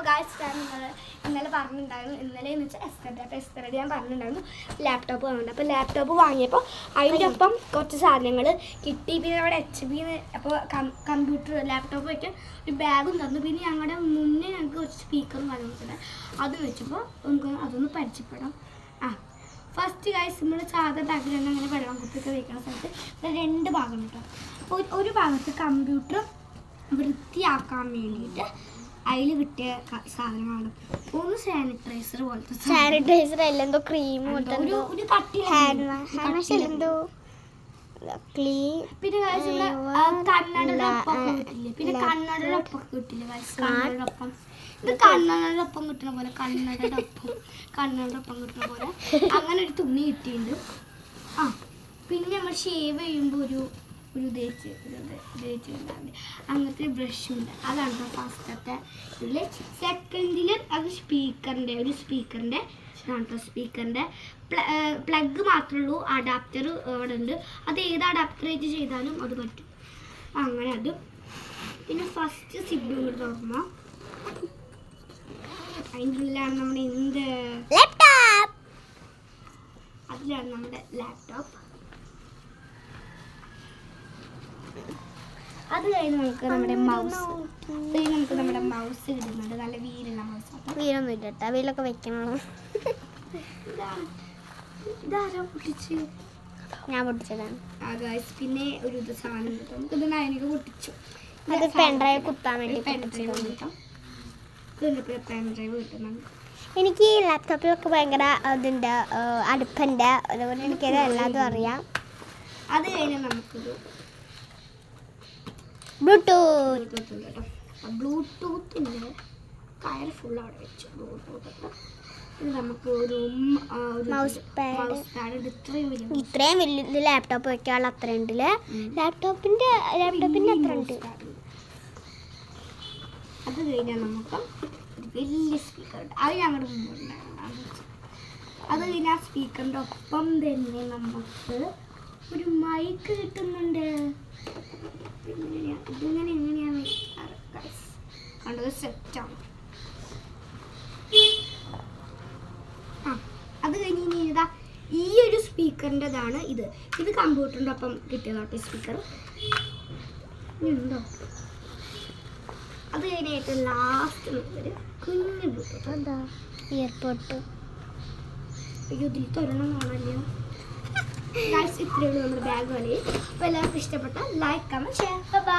Guys ഞാൻ ഇന്നലെ പറഞ്ഞിട്ടുണ്ടായിരുന്നു, ഇന്നലെ എന്ന് വെച്ചാൽ എസ്റ്റർഡേ ഞാൻ പറഞ്ഞിട്ടുണ്ടായിരുന്നു ലാപ്ടോപ്പ് വാങ്ങുന്നുണ്ട്. അപ്പോൾ ലാപ്ടോപ്പ് വാങ്ങിയപ്പോൾ അതിൻ്റെ ഒപ്പം കുറച്ച് സാധനങ്ങൾ കിട്ടി. പിന്നെ അവിടെ HP അപ്പോൾ കമ്പ്യൂട്ടർ ലാപ്ടോപ്പ് വയ്ക്കാൻ ഒരു ബാഗും തന്നു. പിന്നെ ഞങ്ങളുടെ മുന്നേ ഞങ്ങൾക്ക് കുറച്ച് സ്പീക്കറും കാര്യങ്ങളൊക്കെ അത് വെച്ചപ്പോൾ നമുക്ക് അതൊന്ന് പരിചയപ്പെടാം. ഫസ്റ്റ് ഗായ്സ് നമ്മൾ സാധാ ബാഗിൽ തന്നെ അങ്ങനെ വെള്ളം കുപ്പിയൊക്കെ വയ്ക്കുന്ന സ്ഥലത്ത് 2 ഭാഗം കേട്ടോ. അപ്പോൾ ഒരു ഭാഗത്ത് കമ്പ്യൂട്ടർ വൃത്തിയാക്കാൻ വേണ്ടിയിട്ട് അതിൽ കിട്ടിയ സാധനമാണ്. ഒന്ന് സാനിറ്റൈസർ പോലത്തെ സാനിറ്റൈസർ അല്ല, എന്തോ ക്രീം ഒരു കട്ടി. പിന്നെ കണ്ണടയുടെ ഒപ്പം കിട്ടില്ലേ, പിന്നെ കണ്ണടയുടെ ഒപ്പം കിട്ടില്ലേ കണ്ണടയുടെ ഒപ്പം. ഇത് കണ്ണടയുടെ ഒപ്പം കിട്ടുന്ന പോലെ കണ്ണടയുടെ ഒപ്പം കിട്ടുന്ന പോലെ അങ്ങനെ ഒരു തുണി കിട്ടിയിട്ടുണ്ട്. പിന്നെ നമ്മൾ ഷേവ് ചെയ്യുമ്പോൾ ഒരു തേച്ചിട്ടുണ്ടാവില്ല, അങ്ങനത്തെ ബ്രഷും ഉണ്ട്. അതാണ് ഫസ്റ്റത്തെ ഇതിൽ. സെക്കൻഡിൽ അത് സ്പീക്കറിൻ്റെ ഇതാണ് കേട്ടോ. സ്പീക്കറിൻ്റെ പ്ലഗ് മാത്രമേ ഉള്ളൂ, അഡാപ്റ്റർ അവിടെ ഉണ്ട്. അത് ഏത് അഡാപ്റ്ററായിട്ട് ചെയ്താലും അത് പറ്റും. അങ്ങനെ അതും. പിന്നെ ഫസ്റ്റ് സിഗ്നൽ കൂടെ തുറന്നോ, അതിൻ്റെ ഉള്ളിലാണ് നമ്മുടെ അതിലാണ് നമ്മുടെ ലാപ്ടോപ്പ്. അത് കഴിഞ്ഞ് നമുക്ക് നമ്മുടെ മൗസ് കിട്ടുന്നുണ്ട്. നല്ല വീലുള്ള മൗസ്. വീലൊന്നും ഇല്ല കേട്ടോ, വീലൊക്കെ വെക്കണം. ഇതാരോ പൊട്ടിച്ച്? ഞാൻ പൊട്ടിച്ചതാണ്. പിന്നെ ഒരു സാധനം കിട്ടും, നമുക്ക് ഇത് നയനക്ക് പൊട്ടിച്ചു. അത് പെൻഡ്രൈവ് കുത്താൻ വേണ്ടി പെൻഡ്രൈവ് കിട്ടുന്നുണ്ട്. എനിക്ക് ഈ ലാപ്ടോപ്പിലൊക്കെ ഭയങ്കര ഇതിൻ്റെ അടുപ്പുണ്ട്, അതുകൊണ്ട് എനിക്കത് എല്ലാതും അറിയാം. അത് കഴിഞ്ഞാൽ നമുക്കൊരു ബ്ലൂടൂത്തിൻ്റെ കയർ ഫുൾ അവിടെ വെച്ചു. ബ്ലൂടൂത്ത് നമുക്ക് ഒരു മൗസ് പാഡ് ഇത്രയും വലിയ ലാപ്ടോപ്പ് വെക്കാനുള്ള അത്ര ഉണ്ടല്ലേ. ലാപ്ടോപ്പിൻ്റെ അത്ര ഉണ്ട്. അത് കഴിഞ്ഞാൽ നമുക്ക് വലിയ സ്പീക്കർ ഉണ്ട്, അത് ഞങ്ങളുടെ മുമ്പുണ്ടായിരുന്നു. അത് കഴിഞ്ഞാൽ ആ സ്പീക്കറിൻ്റെ ഒപ്പം തന്നെ നമുക്ക് ഒരു മൈക്ക് കിട്ടുന്നുണ്ട്. ഇതിങ്ങനെ എങ്ങനെയാണ് കണ്ടത്, സെറ്റാണ്. അത് കഴിഞ്ഞ് ഇനി ഇതാ ഈ ഒരു സ്പീക്കറിൻ്റെതാണ് ഇത് കമ്പ്യൂട്ടറിൻ്റെ ഒപ്പം കിട്ടിയതാട്ടോ സ്പീക്കർ. ഉണ്ടോ? അത് കഴിഞ്ഞായിട്ട് ലാസ്റ്റ് ഒരു കുഞ്ഞു ബ്ലൂടൂത്ത്. എന്താ എയർപോർട്ട്? അയ്യോ, ഇതിൽ തൊരണം കാണാനില്ല. ഇത്രയേ ഉള്ളൂ നമ്മുടെ ബാഗ് കളി. അപ്പോൾ എല്ലാവർക്കും ഇഷ്ടപ്പെട്ട ലൈക്ക്, കമന്റ്, ഷെയർ. ബൈ.